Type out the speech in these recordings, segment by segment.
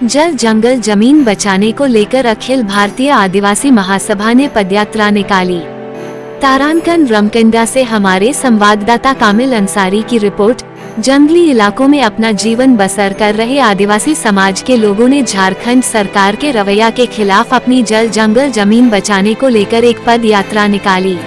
जल जंगल जमीन बचाने को लेकर अखिल भारतीय आदिवासी महासभा ने पदयात्रा निकाली। तारांकन रमकंडा से हमारे संवाददाता कामिल अंसारी की रिपोर्ट। जंगली इलाकों में अपना जीवन बसर कर रहे आदिवासी समाज के लोगों ने झारखंड सरकार के रवैया के खिलाफ अपनी जल जंगल जमीन बचाने को लेकर एक पद यात्रा निकाली।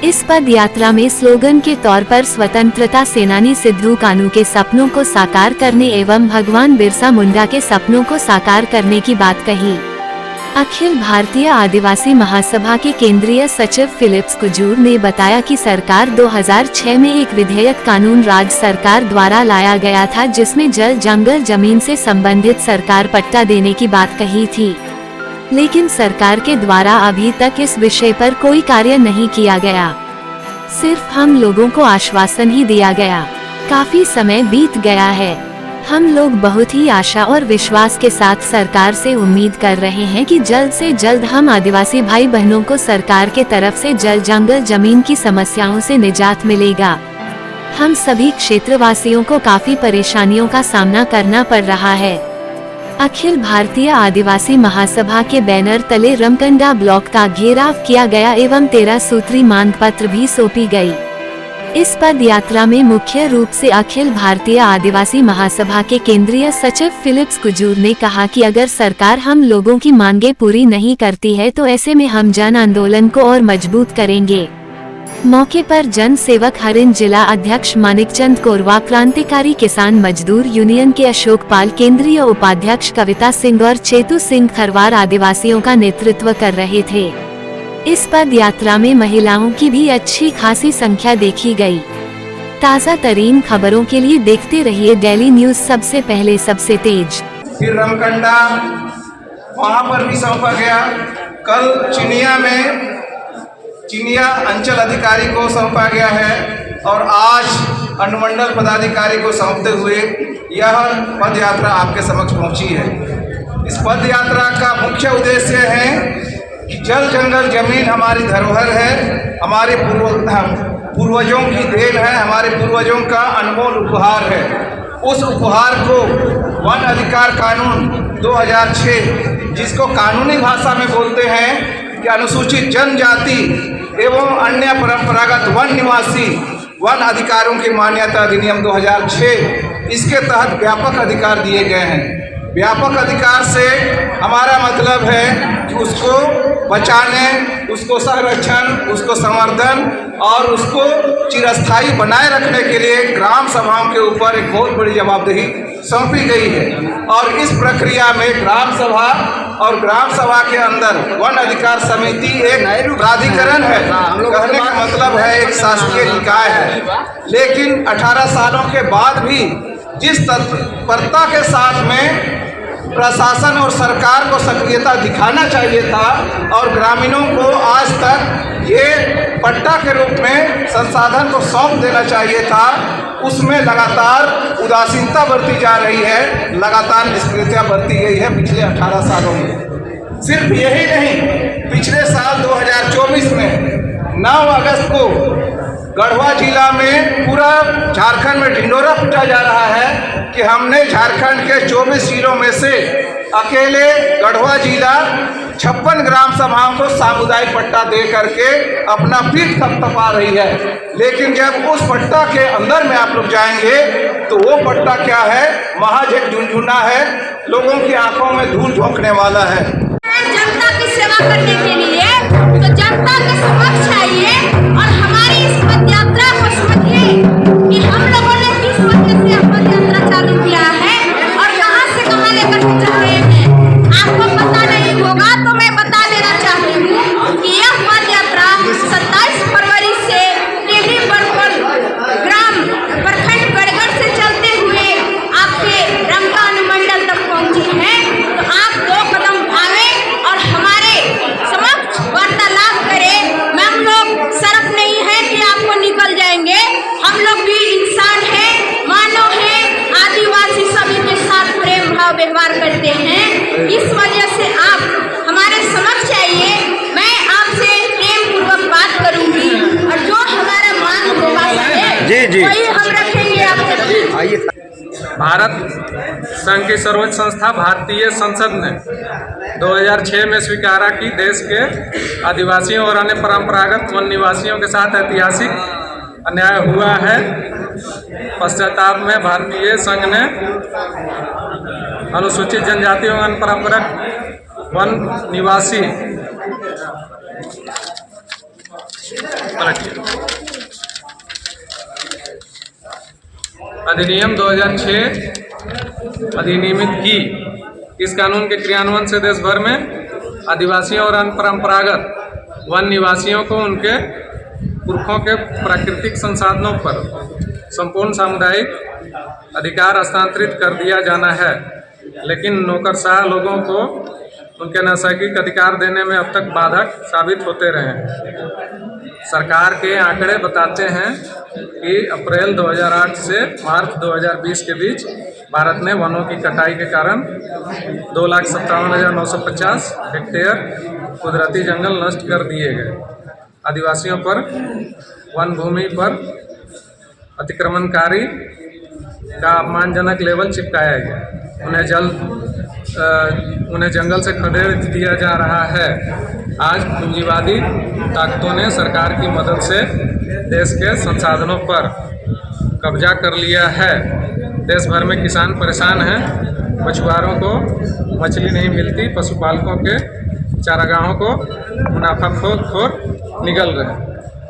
इस पद यात्रा में स्लोगन के तौर पर स्वतंत्रता सेनानी सिद्धू कान्हू के सपनों को साकार करने एवं भगवान बिरसा मुंडा के सपनों को साकार करने की बात कही। अखिल भारतीय आदिवासी महासभा के केंद्रीय सचिव फिलिप्स कुजूर ने बताया कि सरकार 2006 में एक विधेयक कानून राज सरकार द्वारा लाया गया था, जिसमें जल जंगल जमीन से संबंधित सरकार पट्टा देने की बात कही थी, लेकिन सरकार के द्वारा अभी तक इस विषय पर कोई कार्य नहीं किया गया। सिर्फ हम लोगों को आश्वासन ही दिया गया। काफी समय बीत गया है। हम लोग बहुत ही आशा और विश्वास के साथ सरकार से उम्मीद कर रहे हैं कि जल्द से जल्द हम आदिवासी भाई बहनों को सरकार के तरफ से जल जंगल जमीन की समस्याओं से निजात मिलेगा। हम सभी क्षेत्रवासियों को काफी परेशानियों का सामना करना पड़ रहा है। अखिल भारतीय आदिवासी महासभा के बैनर तले रमकंडा ब्लॉक का घेराव किया गया एवं 13 सूत्री मांग पत्र भी सौंपी गई। इस पद यात्रा में मुख्य रूप से अखिल भारतीय आदिवासी महासभा के केंद्रीय सचिव फिलिप्स कुजूर ने कहा कि अगर सरकार हम लोगों की मांगें पूरी नहीं करती है तो ऐसे में हम जन आंदोलन को और मजबूत करेंगे। मौके पर जन सेवक हरिन, जिला अध्यक्ष मानिकचंद कोरवा, क्रांतिकारी किसान मजदूर यूनियन के अशोक पाल, केंद्रीय उपाध्यक्ष कविता सिंह और चेतू सिंह खरवार आदिवासियों का नेतृत्व कर रहे थे। इस पद यात्रा में महिलाओं की भी अच्छी खासी संख्या देखी गई। ताज़ा तरीन खबरों के लिए देखते रहिए डेली न्यूज, सबसे पहले सबसे तेज। फिर रमकंडा वहाँ पर भी सौंपा गया। कल चिनिया अंचल अधिकारी को सौंपा गया है और आज अनुमंडल पदाधिकारी को सौंपते हुए यह पद यात्रा आपके समक्ष पहुंची है। इस पद यात्रा का मुख्य उद्देश्य है कि जल जंगल जमीन हमारी धरोहर है, हमारे पूर्वजों की देन है, हमारे पूर्वजों का अनमोल उपहार है। उस उपहार को वन अधिकार कानून 2006, जिसको कानूनी भाषा में बोलते हैं कि अनुसूचित जनजाति एवं अन्य परंपरागत वन निवासी वन अधिकारों की मान्यता अधिनियम 2006, इसके तहत व्यापक अधिकार दिए गए हैं। व्यापक अधिकार से हमारा मतलब है कि उसको बचाने, उसको संरक्षण, उसको संवर्धन और उसको चिरस्थायी बनाए रखने के लिए ग्राम सभाओं के ऊपर एक बहुत बड़ी जवाबदेही सौंपी गई है। और इस प्रक्रिया में ग्राम सभा और ग्राम सभा के अंदर वन अधिकार समिति एक प्राधिकरण है। कहने का मतलब है एक शासकीय निकाय है। लेकिन 18 सालों के बाद भी जिस तत्परता के साथ में प्रशासन और सरकार को सक्रियता दिखाना चाहिए था और ग्रामीणों को आज तक ये पट्टा के रूप में संसाधन को सौंप देना चाहिए था, उसमें लगातार उदासीनता बरती जा रही है, लगातार निष्क्रियता बरती गई है पिछले 18 सालों में। सिर्फ यही नहीं, पिछले साल 2024 में 9 अगस्त को गढ़वा जिला में पूरा झारखंड में ढिंढोरा पीटा जा रहा है कि हमने झारखंड के 24 जिलों में से अकेले गढ़वा जिला 56 ग्राम सभाओं को सामुदायिक पट्टा दे करके अपना पीठ थपथपा रही है। लेकिन जब उस पट्टा के अंदर में आप लोग जाएंगे तो वो पट्टा क्या है, महज एक झुनझुना है, लोगों की आंखों में धूल झोंकने वाला है। जनता की सेवा करने के लिए तो जनता के समक्ष आइए और हमारी इस पद यात्रा को समझिए कि हम लोगों ने किस वजह से पद यात्रा चालू किया है और कहां से कहां लेकर जा रहे हैं। आपको पता नहीं होगा तो मैं बता देना चाहती हूँ कि यह पद यात्रा 27 फरवरी से टेढ़ी ग्राम प्रखंड गढ़गढ़ से चलते हुए आपके रमका अनुमंडल तक पहुंची है। तो आप 2 कदम आगे और हमारे समक्ष वार्तालाप करें। हम लोग सरफ नहीं है कि आपको निकल जाएंगे, हम लोग भी इंसान हैं, मानव हैं, आदिवासी सभी के साथ प्रेम भाव व्यवहार करते हैं। इस वजह से आप हमारे समक्ष आइए, मैं आपसे प्रेम पूर्वक बात करूंगी और जो हमारा मांग होगा वही हम रखेंगे आपके। भारत संघ की सर्वोच्च संस्था भारतीय संसद ने 2006 में स्वीकारा कि देश के आदिवासियों और अन्य परंपरागत वन निवासियों के साथ ऐतिहासिक अन्याय हुआ है। पश्चाताप में भारतीय संघ ने अनुसूचित जनजातियों और परंपरागत वन निवासी अधिनियम 2006 अधिनियमित की। इस कानून के क्रियान्वयन से देश भर में आदिवासियों और अन्य परंपरागत वन निवासियों को उनके पुरखों के प्राकृतिक संसाधनों पर संपूर्ण सामुदायिक अधिकार हस्तांतरित कर दिया जाना है, लेकिन नौकरशाह लोगों को उनके नैसर्गिक अधिकार देने में अब तक बाधक साबित होते रहे। सरकार के आंकड़े बताते हैं कि अप्रैल 2008 से मार्च 2020 के बीच भारत में वनों की कटाई के कारण 2,57,950 हेक्टेयर कुदरती जंगल नष्ट कर दिए गए। आदिवासियों पर वन भूमि पर अतिक्रमणकारी का अपमानजनक लेबल चिपकाया गया। उन्हें जंगल से खदेड़ दिया जा रहा है। आज पूंजीवादी ताकतों ने सरकार की मदद से देश के संसाधनों पर कब्जा कर लिया है। देश भर में किसान परेशान हैं। मछुआरों को मछली नहीं मिलती, पशुपालकों के चारागाहों को मुनाफाखोर निगल रहे हैं।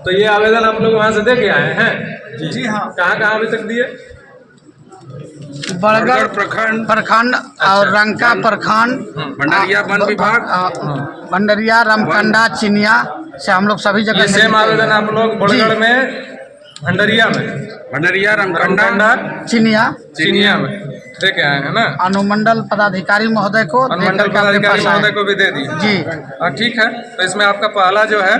तो ये आवेदन आप लोग वहाँ से दे के आए हैं? जी हाँ। कहाँ अभी तक दिए? बड़गढ़ प्रखंड और रंका प्रखंड, भंडरिया वन विभाग, भंडरिया, रामकंडा, चिनिया से हम लोग सभी जगह। ये सेम आवेदन आप लोग बड़गढ़ में, भंडरिया, रामकंडा, चिनिया में दे के आए हैं ना? अनुमंडल पदाधिकारी महोदय को, अनुमंडल पदाधिकारी महोदय को भी दे दिए जी। ठीक है। तो इसमें आपका पहला जो है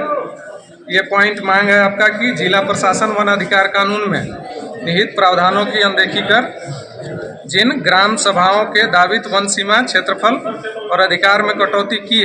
ये पॉइंट मांग है आपका कि जिला प्रशासन वन अधिकार कानून में निहित प्रावधानों की अनदेखी कर जिन ग्राम सभाओं के दावित वन सीमा क्षेत्रफल और अधिकार में कटौती की